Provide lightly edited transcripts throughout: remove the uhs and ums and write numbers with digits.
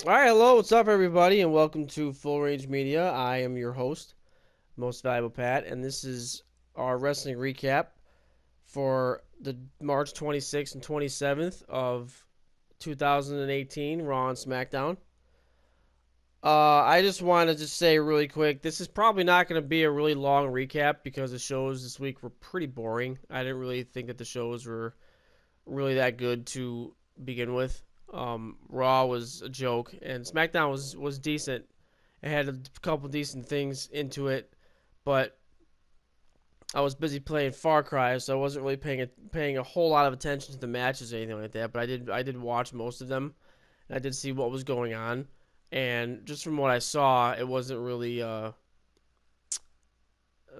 All right, hello, what's up, everybody, and welcome to Full Range Media. I am your host, Most Valuable Pat, and this is our wrestling recap for the March 26th and 27th of 2018 Raw and SmackDown. I just want to just say really quick, this is probably not going to be a really long recap because the shows this week were pretty boring. I didn't really think that the shows were really that good to begin with. Raw was a joke, and SmackDown was decent. It had a couple decent things into it, but I was busy playing Far Cry, so I wasn't really paying a whole lot of attention to the matches or anything like that. But I did watch most of them, and I did see what was going on. And just from what I saw, it wasn't really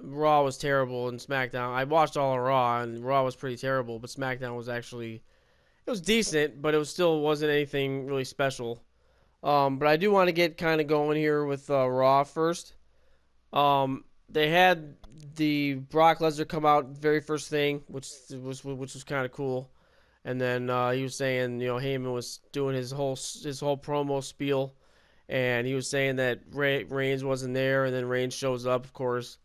Raw was terrible, and SmackDown. I watched all of Raw, and Raw was pretty terrible, but SmackDown was actually it was decent, but it was still wasn't anything really special. But I do want to get kind of going here with Raw first. They had the Brock Lesnar come out very first thing, which was kind of cool. And then he was saying, Heyman was doing his whole promo spiel, and he was saying that Reigns wasn't there, and then Reigns shows up, of course,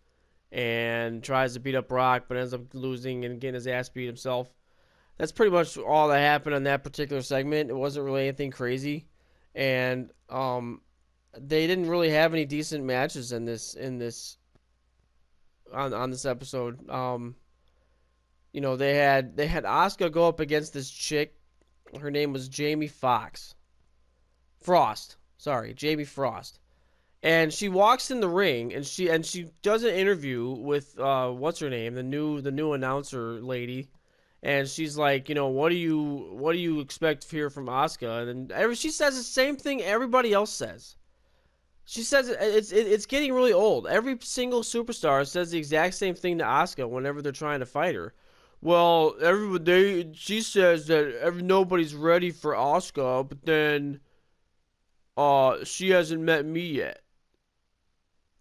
and tries to beat up Brock, but ends up losing and getting his ass beat himself. That's pretty much all that happened on that particular segment. It wasn't really anything crazy, and they didn't really have any decent matches on this episode. They had Asuka go up against this chick. Her name was Jamie Frost. Sorry, Jamie Frost. And she walks in the ring, and she does an interview with what's her name, the new announcer lady, and she's like, what do you expect to hear from Asuka? And then she says the same thing everybody else says. She says it's getting really old. Every single superstar says the exact same thing to Asuka whenever they're trying to fight her. Well, she says that nobody's ready for Asuka, but then she hasn't met me yet.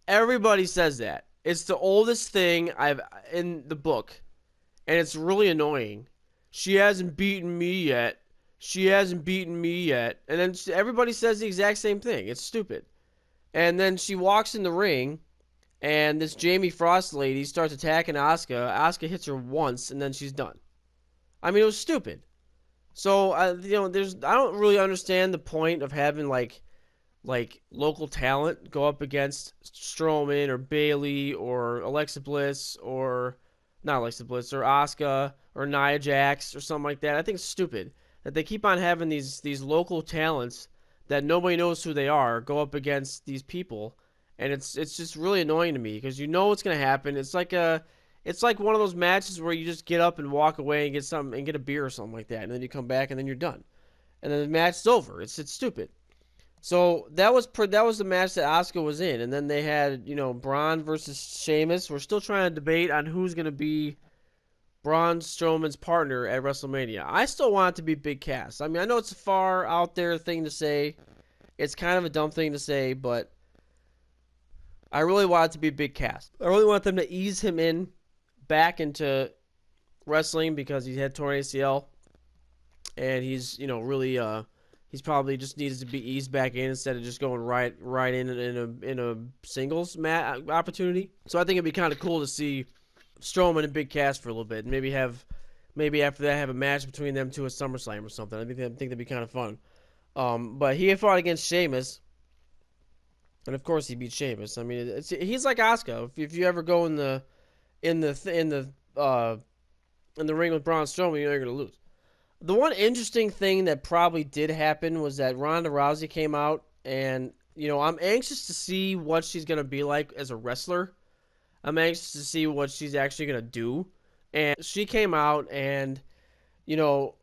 Everybody says that. It's the oldest thing I've in the book, and it's really annoying. She hasn't beaten me yet. She hasn't beaten me yet. And then everybody says the exact same thing. It's stupid. And then she walks in the ring, and this Jamie Frost lady starts attacking Asuka. Asuka hits her once, and then she's done. I mean, it was stupid. So I don't really understand the point of having like local talent go up against Strowman or Bayley or Alexa Bliss or not Alexa Bliss or Asuka or Nia Jax or something like that. I think it's stupid that they keep on having these local talents that nobody knows who they are go up against these people, and it's just really annoying to me because you know what's gonna happen. It's like one of those matches where you just get up and walk away and get something and get a beer or something like that, and then you come back and then you're done, and then the match's over. It's stupid. So that was the match that Asuka was in, and then they had Braun versus Sheamus. We're still trying to debate on who's gonna be Braun Strowman's partner at WrestleMania. I still want it to be Big Cass. I mean, I know it's a far out there thing to say. It's kind of a dumb thing to say, but I really want it to be Big Cass. I really want them to ease him in back into wrestling because he had torn ACL, and he's he's probably just needs to be eased back in instead of just going right in a singles mat opportunity. So I think it'd be kind of cool to see Strowman and Big Cass for a little bit, and maybe after that have a match between them two at SummerSlam or something. I think that'd be kind of fun. But he fought against Sheamus, and of course he beat Sheamus. I mean, he's like Asuka. If you ever go in the ring with Braun Strowman, you're gonna lose. The one interesting thing that probably did happen was that Ronda Rousey came out, and I'm anxious to see what she's gonna be like as a wrestler. I'm anxious to see what she's actually gonna do. And she came out, and you know,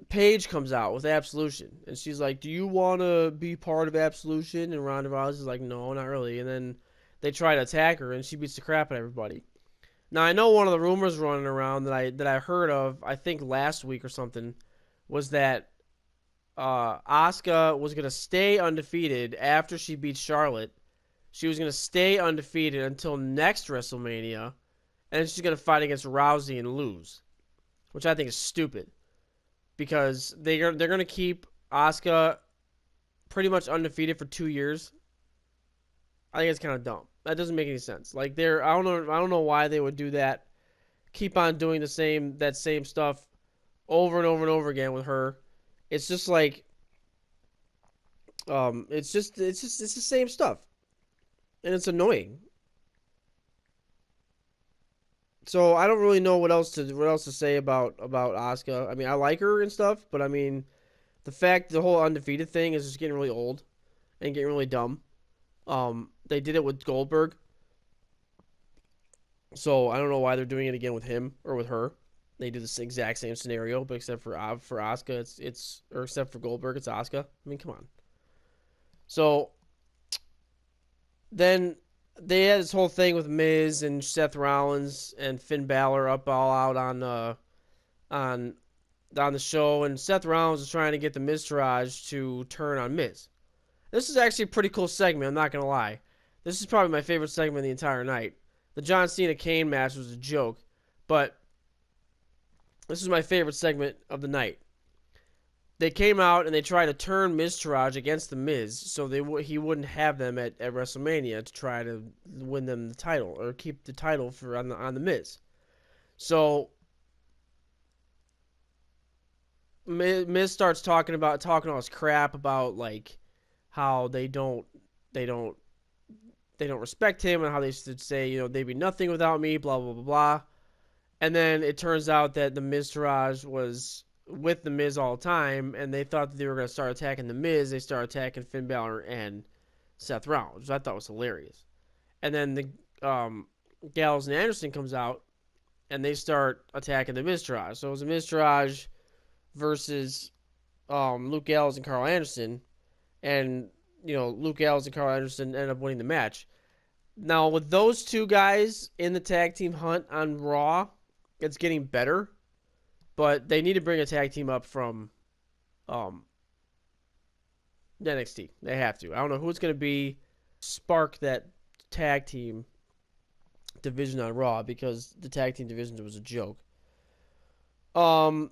Paige comes out with Absolution, and she's like, "Do you want to be part of Absolution?" And Ronda Rousey's like, "No, not really." And then they try to attack her, and she beats the crap out of everybody. Now I know one of the rumors running around that I heard of, I think last week or something, was that Asuka was gonna stay undefeated after she beat Charlotte. She was gonna stay undefeated until next WrestleMania, and then she's gonna fight against Rousey and lose, which I think is stupid because they're gonna keep Asuka pretty much undefeated for 2 years. I think it's kind of dumb. That doesn't make any sense. Like I don't know why they would do that. Keep on doing that same stuff over and over and over again with her. It's just like it's the same stuff, and it's annoying. So I don't really know what else to say about Asuka. I mean, I like her and stuff, but I mean, the whole undefeated thing is just getting really old and getting really dumb. They did it with Goldberg, so I don't know why they're doing it again with him or with her. They do the exact same scenario, but except for Asuka, it's or except for Goldberg, it's Asuka. I mean, come on. So then they had this whole thing with Miz and Seth Rollins and Finn Balor up all out on on the show, and Seth Rollins was trying to get the Miztourage to turn on Miz. This is actually a pretty cool segment, I'm not going to lie. This is probably my favorite segment of the entire night. The John Cena Kane match was a joke, but this is my favorite segment of the night. They came out and they tried to turn Miztourage against the Miz, so he wouldn't have them at WrestleMania to try to win them the title or keep the title on the Miz. So Miz starts talking all this crap about like how they don't respect him and how they should say, they'd be nothing without me, blah blah blah blah. And then it turns out that the Miztourage was with the Miz all the time, and they thought that they were going to start attacking the Miz. They start attacking Finn Balor and Seth Rollins, which I thought was hilarious. And then the Gallows and Anderson comes out, and they start attacking the Miztourage. So it was a Miztourage versus Luke Gallows and Carl Anderson, and Luke Gallows and Carl Anderson ended up winning the match. Now with those two guys in the tag team hunt on Raw, it's getting better, but they need to bring a tag team up from NXT. They have to. I don't know who it's going to be. Spark that tag team division on Raw, because the tag team division was a joke. I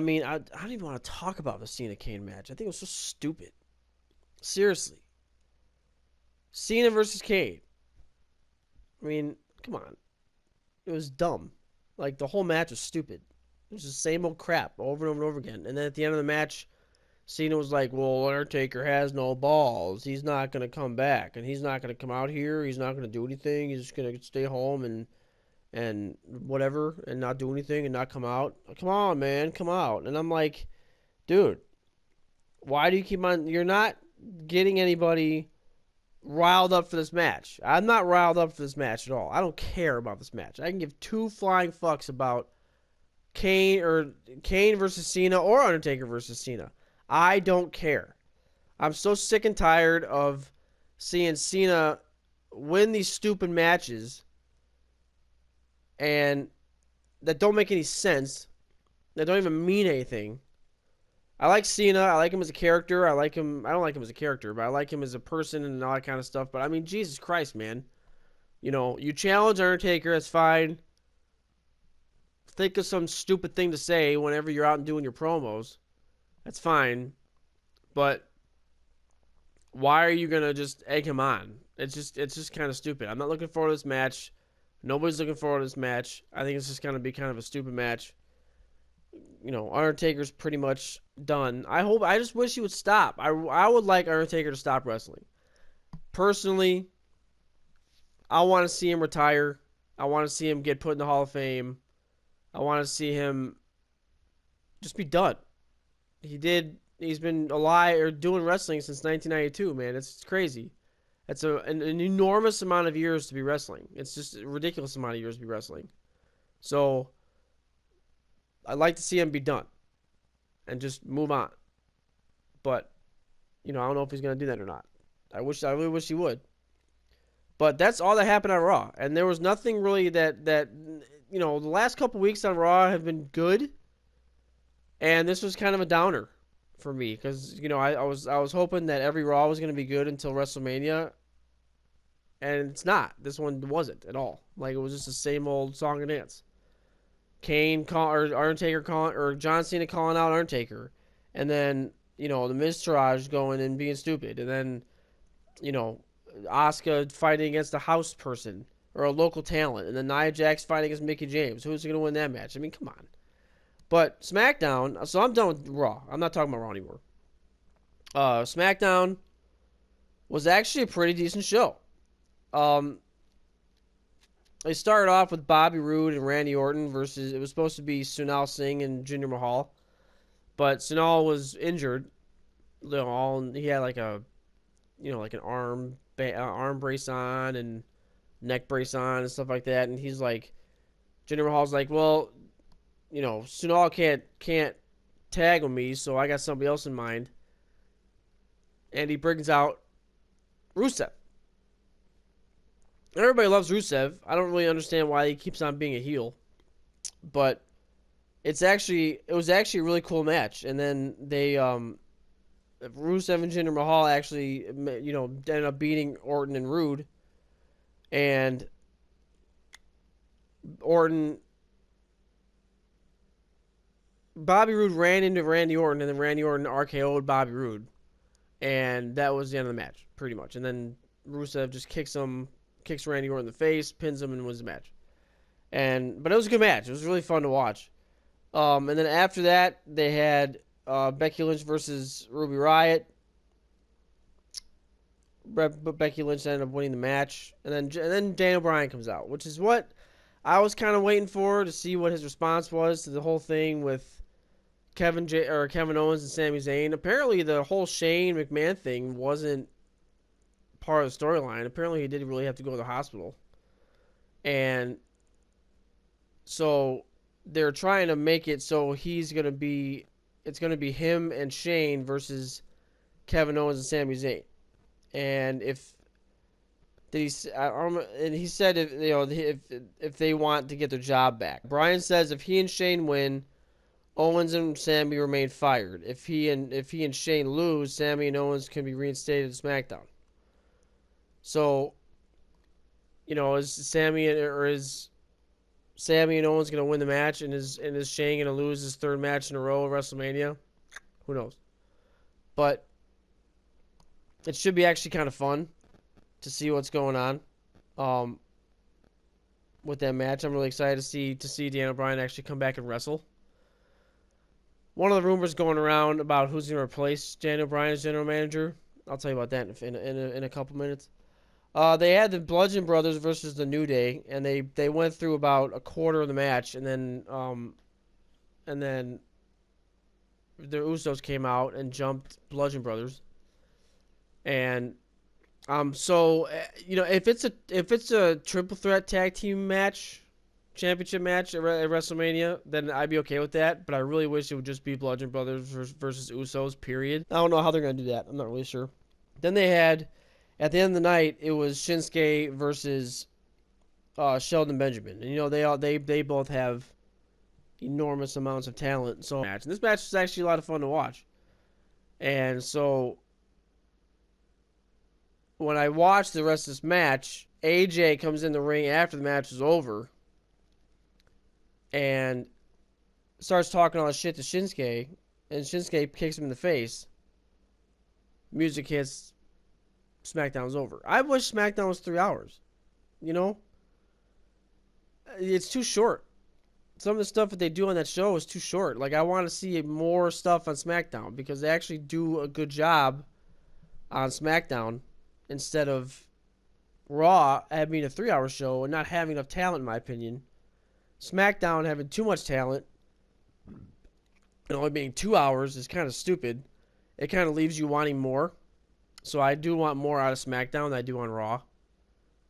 mean, I don't even want to talk about the Cena Kane match. I think it was so stupid. Seriously. Cena versus Kane. I mean, come on. It was dumb. Like, the whole match was stupid. It was the same old crap over and over and over again. And then at the end of the match, Cena was like, well, Undertaker has no balls. He's not going to come back. And he's not going to come out here. He's not going to do anything. He's just going to stay home and whatever and not do anything and not come out. Come on, man. Come out. And I'm like, dude, why do you keep on... You're not getting anybody riled up for this match. I'm not riled up for this match at all. I don't care about this match. I can give two flying fucks about Kane versus Cena or Undertaker versus Cena. I don't care. I'm so sick and tired of seeing Cena win these stupid matches and that don't make any sense, that don't even mean anything. I like Cena. I like him as a character. I don't like him as a character, but I like him as a person and all that kind of stuff. But I mean, Jesus Christ, man. You challenge Undertaker, that's fine. Think of some stupid thing to say whenever you're out and doing your promos. That's fine. But why are you going to just egg him on? It's just kind of stupid. I'm not looking forward to this match. Nobody's looking forward to this match. I think it's just going to be kind of a stupid match. Undertaker's pretty much done. I just wish he would stop. I would like Undertaker to stop wrestling. Personally, I want to see him retire. I want to see him get put in the Hall of Fame. I want to see him just be done. He's been alive or doing wrestling since 1992, man. It's crazy. That's an enormous amount of years to be wrestling. It's just a ridiculous amount of years to be wrestling. So I'd like to see him be done and just move on. But, I don't know if he's going to do that or not. I really wish he would. But that's all that happened on Raw. And there was nothing really that the last couple weeks on Raw have been good. And this was kind of a downer for me because, I was hoping that every Raw was going to be good until WrestleMania. And it's not. This one wasn't at all. Like, it was just the same old song and dance. Kane or Undertaker calling, or John Cena calling out Undertaker, and then the Miztourage going and being stupid, and then Asuka fighting against a house person or a local talent, and then Nia Jax fighting against Mickie James. Who's going to win that match? I mean, come on. But SmackDown, so I'm done with Raw. I'm not talking about Raw anymore. SmackDown was actually a pretty decent show. They started off with Bobby Roode and Randy Orton versus, it was supposed to be Sunil Singh and Jinder Mahal, but Sunil was injured. He had like an arm brace on and neck brace on and stuff like that, and he's like, Jinder Mahal's like, well, Sunil can't tag with me, so I got somebody else in mind, and he brings out Rusev. Everybody loves Rusev. I don't really understand why he keeps on being a heel, but it was actually a really cool match. And then Rusev and Jinder Mahal actually ended up beating Orton and Roode, and Bobby Roode ran into Randy Orton, and then Randy Orton RKO'd Bobby Roode, and that was the end of the match pretty much. And then Rusev just kicks Randy Orton in the face, pins him, and wins the match. But it was a good match. It was really fun to watch. And then after that, they had Becky Lynch versus Ruby Riott. Becky Lynch ended up winning the match, and then Daniel Bryan comes out, which is what I was kind of waiting for, to see what his response was to the whole thing with Kevin Owens and Sami Zayn. Apparently, the whole Shane McMahon thing wasn't part of the storyline. Apparently, he didn't really have to go to the hospital, and so they're trying to make it so it's gonna be him and Shane versus Kevin Owens and Sami Zayn. And he said if they want to get their job back. Bryan says if he and Shane win, Owens and Sami remain fired. If he and Shane lose, Sami and Owens can be reinstated to SmackDown. So, is Sami and Owens going to win the match, and is Shane going to lose his third match in a row at WrestleMania? Who knows? But it should be actually kind of fun to see what's going on with that match. I'm really excited to see Daniel Bryan actually come back and wrestle. One of the rumors going around about who's going to replace Daniel Bryan as general manager, I'll tell you about that in a couple minutes. They had the Bludgeon Brothers versus the New Day, and they went through about a quarter of the match, and then the Usos came out and jumped Bludgeon Brothers. And if it's a triple threat tag team match, championship match at WrestleMania, then I'd be okay with that. But I really wish it would just be Bludgeon Brothers versus Usos, period. I don't know how they're going to do that. I'm not really sure. Then they had, at the end of the night, it was Shinsuke versus Shelton Benjamin. And they both have enormous amounts of talent. So and this match was actually a lot of fun to watch. And so when I watched the rest of this match, AJ comes in the ring after the match is over and starts talking all this shit to Shinsuke, and Shinsuke kicks him in the face. Music hits. SmackDown's over. I wish SmackDown was 3 hours. It's too short. Some of the stuff that they do on that show is too short. Like, I want to see more stuff on SmackDown, because they actually do a good job on SmackDown instead of Raw having a 3-hour show and not having enough talent, in my opinion. SmackDown having too much talent and only being 2 hours is kind of stupid. It kind of leaves you wanting more. So I do want more out of SmackDown than I do on Raw.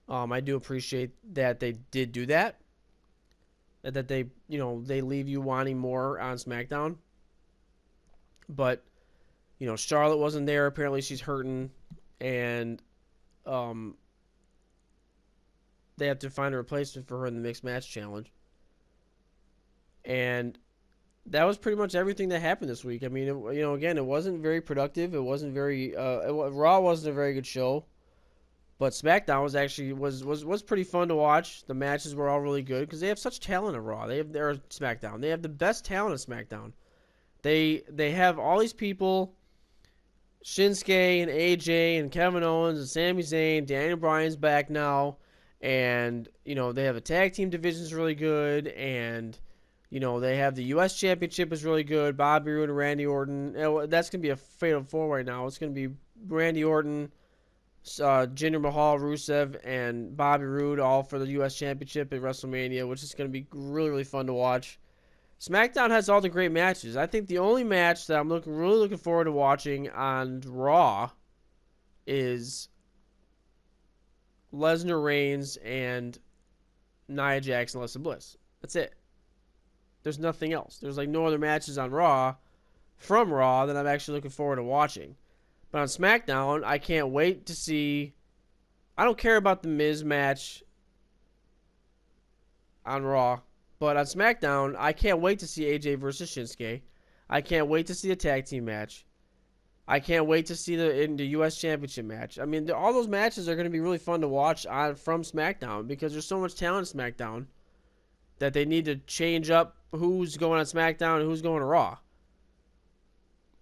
I do appreciate that they did do that. That they leave you wanting more on SmackDown. But, Charlotte wasn't there. Apparently she's hurting. And they have to find a replacement for her in the Mixed Match Challenge. And that was pretty much everything that happened this week. I mean, again, it wasn't very productive. It wasn't very Raw wasn't a very good show, but SmackDown was actually was pretty fun to watch. The matches were all really good because they have such talent at Raw. They're SmackDown. They have the best talent at SmackDown. They have all these people Shinsuke and AJ and Kevin Owens and Sami Zayn, Daniel Bryan's back now, and they have a tag team division's really good, and they have the U.S. Championship is really good. Bobby Roode and Randy Orton. That's gonna be a fatal four right now. It's gonna be Randy Orton, Jinder Mahal, Rusev, and Bobby Roode all for the U.S. Championship at WrestleMania, which is gonna be really really fun to watch. SmackDown has all the great matches. I think the only match that I'm really looking forward to watching on Raw is Lesnar, Reigns, and Nia Jax and Alexa Bliss. That's it. There's nothing else. There's like no other matches on Raw from Raw that I'm actually looking forward to watching. But on SmackDown, I can't wait to see. I don't care about the Miz match on Raw. But on SmackDown, I can't wait to see AJ versus Shinsuke. I can't wait to see a tag team match. I can't wait to see the U.S. Championship match. I mean, all those matches are going to be really fun to watch from SmackDown because there's so much talent in SmackDown that they need to change up who's going on SmackDown and who's going to Raw.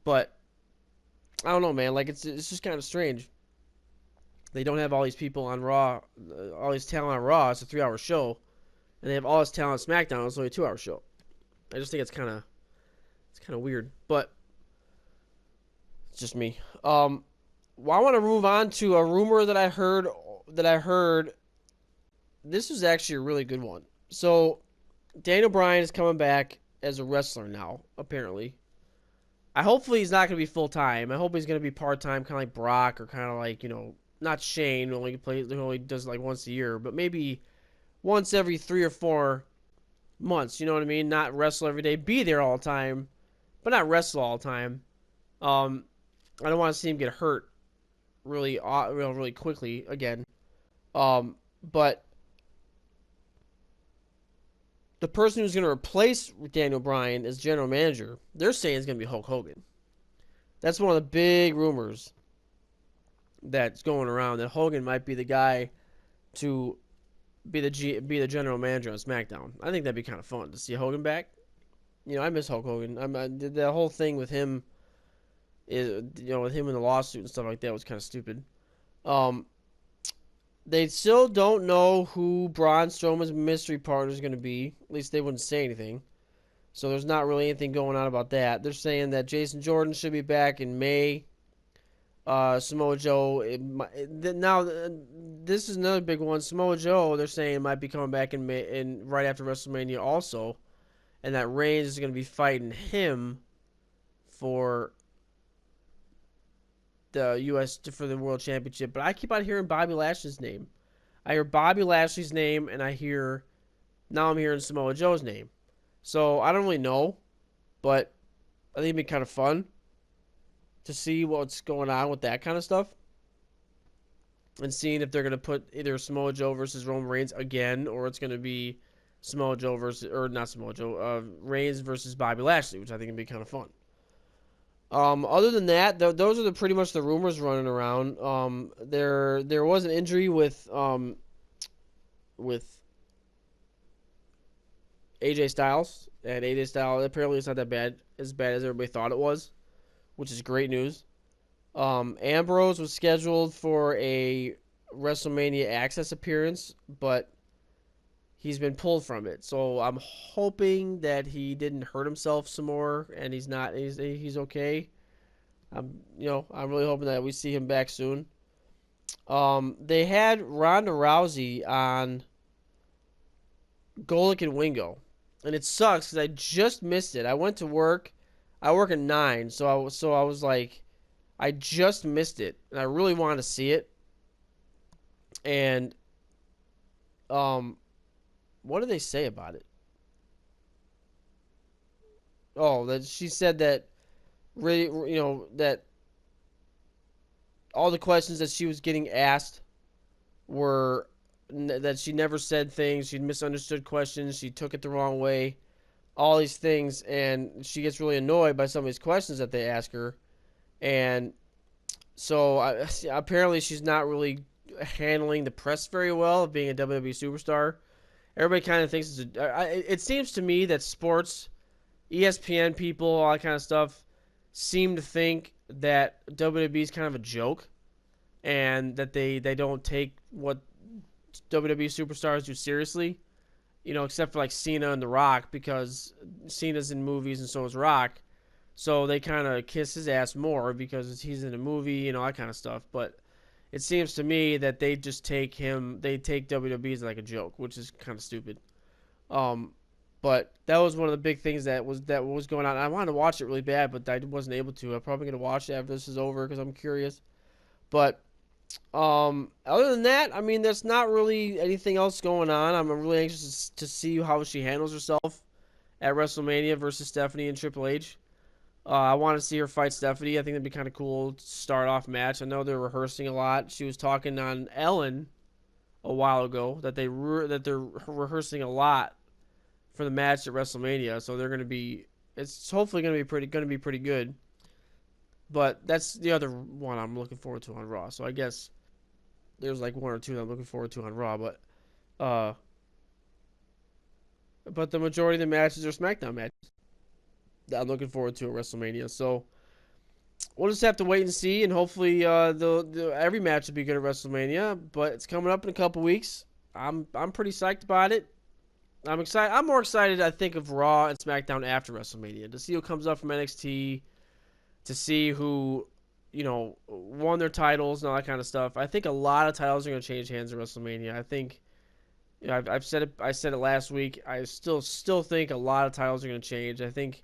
But I don't know, man. Like it's just kind of strange. They don't have all these people on Raw, all these talent on Raw. It's a 3-hour show. And they have all this talent on SmackDown. It's only a 2-hour show. I just think it's kind of weird, but it's just me. Well, I want to move on to a rumor that I heard. This was actually a really good one. So, Daniel Bryan is coming back as a wrestler now. Apparently, hopefully he's not going to be full time. I hope he's going to be part time, kind of like Brock, or kind of like not Shane, who only does like once a year, but maybe once every 3 or 4 months, you know what I mean? Not wrestle every day, be there all the time, but not wrestle all the time. I don't want to see him get hurt really quickly again. But the person who's going to replace Daniel Bryan as general manager, they're saying it's going to be Hulk Hogan. That's one of the big rumors that's going around, that Hogan might be the guy to be the general manager on SmackDown. I think that'd be kind of fun to see Hogan back. I miss Hulk Hogan. The whole thing with him with him in the lawsuit and stuff like that was kind of stupid. They still don't know who Braun Strowman's mystery partner is going to be. At least they wouldn't say anything. So there's not really anything going on about that. They're saying that Jason Jordan should be back in May. Samoa Joe. Now, this is another big one. Samoa Joe, they're saying, might be coming back in May, right after WrestleMania also, and that Reigns is going to be fighting him for the U.S. for the World Championship. But I keep on hearing Bobby Lashley's name. I hear Bobby Lashley's name, and I'm hearing Samoa Joe's name. So I don't really know, but I think it'd be kind of fun to see what's going on with that kind of stuff, and seeing if they're going to put either Samoa Joe versus Roman Reigns again, or it's going to be Samoa Joe Reigns versus Bobby Lashley, which I think would be kind of fun. Other than that, those are pretty much the rumors running around. There was an injury with AJ Styles, and AJ Styles apparently it's not as bad as everybody thought it was, which is great news. Ambrose was scheduled for a WrestleMania Access appearance, but he's been pulled from it. So I'm hoping that he didn't hurt himself some more, and he's okay. I'm really hoping that we see him back soon. They had Ronda Rousey on Golic and Wingo, and it sucks because I just missed it. I went to work. I work at 9, so I was like, I just missed it, and I really wanted to see it. And what did they say about it? Oh, that she said that really, that all the questions that she was getting asked were that she never said things, she misunderstood questions, she took it the wrong way, all these things, and she gets really annoyed by some of these questions that they ask her. And so apparently she's not really handling the press very well of being a WWE superstar. Everybody kind of thinks it seems to me that sports, ESPN people, all that kind of stuff, seem to think that WWE is kind of a joke, and that they don't take what WWE superstars do seriously. You know, except for like Cena and The Rock, because Cena's in movies and so is Rock. So they kind of kiss his ass more because he's in a movie, you know, that kind of stuff. But it seems to me that they just take they take WWE as like a joke, which is kind of stupid. Um, but that was one of the big things that was going on. I wanted to watch it really bad, but I wasn't able to. I'm probably gonna watch it after this is over because I'm curious. But other than that, I mean, there's not really anything else going on. I'm really anxious to see how she handles herself at WrestleMania versus Stephanie and Triple H. I want to see her fight Stephanie. I think that'd be kind of cool to start off match. I know they're rehearsing a lot. She was talking on Ellen a while ago that they're rehearsing a lot for the match at WrestleMania. So they're going to be, it's hopefully going to be pretty good. But that's the other one I'm looking forward to on Raw. So I guess there's like one or two that I'm looking forward to on Raw, but the majority of the matches are SmackDown matches that I'm looking forward to at WrestleMania. So we'll just have to wait and see, and hopefully every match will be good at WrestleMania. But it's coming up in a couple weeks. I'm pretty psyched about it. I'm excited. I'm more excited, I think, of Raw and SmackDown after WrestleMania to see who comes up from NXT, to see who, you know, won their titles and all that kind of stuff. I think a lot of titles are going to change hands at WrestleMania. I think, you know, I've said it. I said it last week. I still think a lot of titles are going to change. I think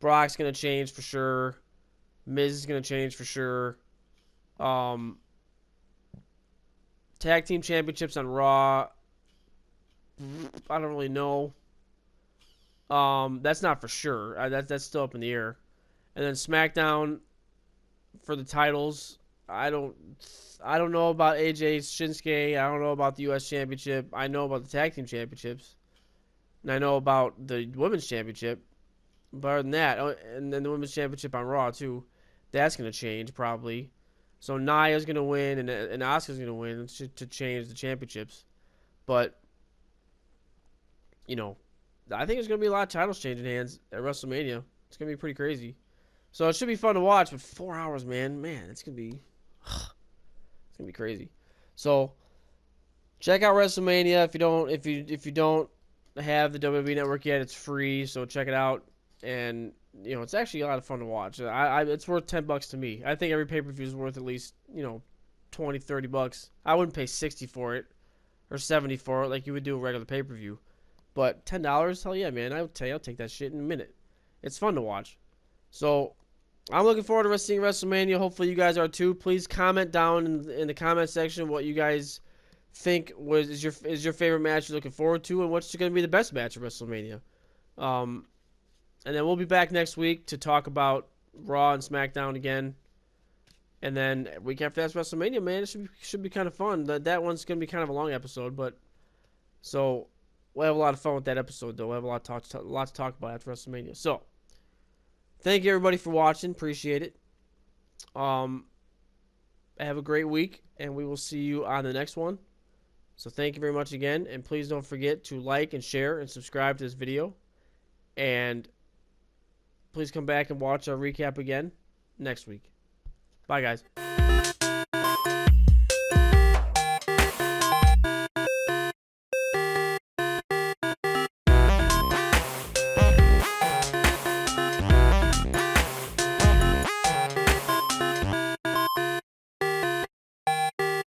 Brock's going to change for sure. Miz is going to change for sure. Tag team championships on Raw, I don't really know. That's not for sure. That's still up in the air. And then SmackDown for the titles, I don't know about AJ Shinsuke. I don't know about the U.S. Championship. I know about the tag team championships, and I know about the women's championship. But other than that, and then the women's championship on Raw too, that's gonna change probably. So Nia's gonna win, and Asuka's gonna win to change the championships. But you know, I think there's gonna be a lot of titles changing hands at WrestleMania. It's gonna be pretty crazy. So it should be fun to watch. But 4 hours, man, it's gonna be crazy. So check out WrestleMania if you don't have the WWE Network yet. It's free, so check it out. And you know, it's actually a lot of fun to watch. It's worth $10 to me. I think every pay-per-view is worth at least, you know, $20-$30. I wouldn't pay 60 for it or 70 for it like you would do a regular pay-per-view. But $10, hell yeah, man! I'll take that shit in a minute. It's fun to watch. So I'm looking forward to seeing WrestleMania. Hopefully you guys are too. Please comment down in the comment section what you guys think is your favorite match you're looking forward to, and what's going to be the best match of WrestleMania. And then we'll be back next week to talk about Raw and SmackDown again. And then week after that's WrestleMania, man. It should be kind of fun. That one's going to be kind of a long episode, but so we'll have a lot of fun with that episode, though. We'll have a lot to talk about after WrestleMania. So thank you everybody for watching. Appreciate it. Have a great week, and we will see you on the next one. So thank you very much again, and please don't forget to like and share and subscribe to this video. And please come back and watch our recap again next week. Bye, guys.